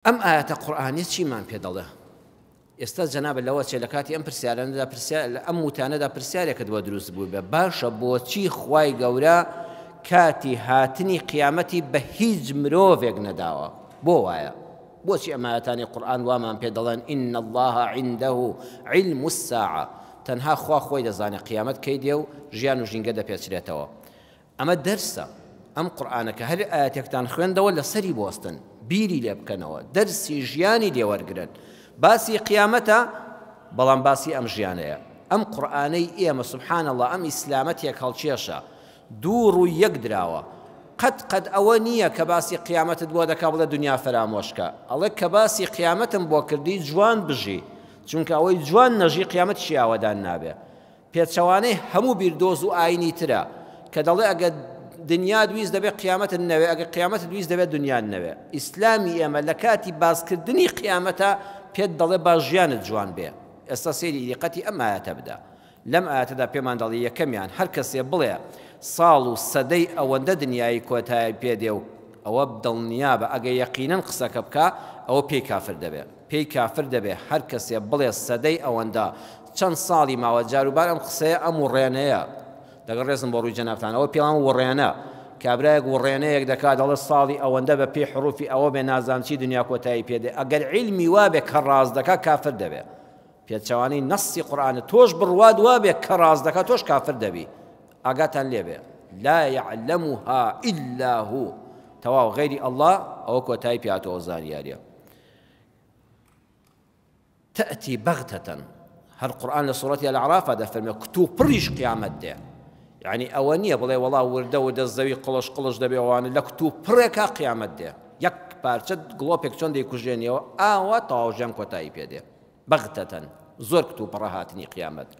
ئەم ئاەتە قورئانی چیمان پێ دەڵێ؟ ئێستا جەنابە لەوە چێ لە کاتی ئەم پرسیارانەدا ئەم وتانەدا پرسیارێکت بۆ دروست بوو بێ باشە بۆچی خوای گەورە کاتی هاتنی قیامەتی بە هیچ مرۆڤێک نەداوە؟ بۆ وایە؟ بۆچی ئەم ئاەتانی قورئان وامان پێ دەڵێن ئین الله عنده علم الساعة، تەنها خوا خۆی دەزانێت قیامەت کەی دێ و ژیان و ژینگە دەپێچرێتەوە. ئەمە دەرسە. ئەم قورئانەکە هەر ئاەتێکتان خوێندەوە لەسەری بوەستن، بیری لێ بکەنەوە، دەرسی ژیانی لێ وەرگرن. باسی قیامەتە بەڵام باسی ئەم ژیانەیە. ئەم قورئانەی ئێمە سبحان الله ئەم ئیسلامەتێک هەڵکێشە دوو ڕووی یەک دراوە. قەت ئەوە نییە کە باسی قیامەتت بۆ دەکا بڵێ دنیا فەرامۆشکە، ئەڵێ کە باسی قیامەتم بۆ کردی جوان بژی، چونکە ئەوەی جوان نەژی قیامەتیشی ئاوەدان نابێ. پێچەوانەی هەموو بیردۆز و ئاینی ترە کە دەڵێ ئەگە دنیا دویست دەبێت قیامەتت نەوێ، ئەگە قیامەتت دویست دەبێت دنیا نەوێ. ئیسلامی ئێمە لە کاتی باسکردنی قیامەتە پێت دەڵێ باش ژیانت جوان بێ. ئێستا سەیری دیقەتی ئەم ئاەتە بدە. لەم ئاەتەدا پێمان دەڵێ یەکەمیان هەر کەسێ بڵێ ساڵ و سەدەی ئەوەندە دنیای کۆتایی پێدێ و ئەوە دڵنیا بە ئەگە یەقینەن قسەکە بکە ئەوە پێی کافر دەبێ. پێی کافر دەبێ هەر کەسێ بڵێ سەدەی ئەوەندە چەند ساڵی ماوە جاروبار ئەم قسەیە ئەم وڕێنەیە دەگەڵ ڕێزم بۆ ڕووی جەنابتان ئەوە پێڵام وڕێنە کابرایەک وڕێنەیەک دەکات دەڵێ ساڵی ئەوەندە بە پێی حروفی ئەوە بێ نازانچی دنیا کۆتایی پێدێ. ئەگەر عیلمی وابێ کە ڕاز دەکا کافر دەبێ. پێچەوانەی نەسی قورئانە تۆش بڕواد وابێ کە ڕاز دەکات تۆش کافر دەبی. ئاگاتان لێبێ لا يعلمها إلا هو، تەواو غەیری ئەڵڵا ئەوە کۆتایی پێهاتەوە زانیاریە. تأتي بغتة، هەر قورئان لە سوورەتی الأعراف دەفەرمێ کتوب پڕیش قیامەت دێ. یعنی ئەوە نییە بڵێ وەڵا وردە و دەستزەوی قڵش دەبێ ئەوانە لە کتوب پڕێکا قیامەت دێ. یەک پارچە گڵۆپێک چۆن دەیکوژێنیەوە ئاوا تەواو ژیان کۆتایی پێدێ. بەغتەتەن زۆر کتوب پڕە هاتنی قیامەت.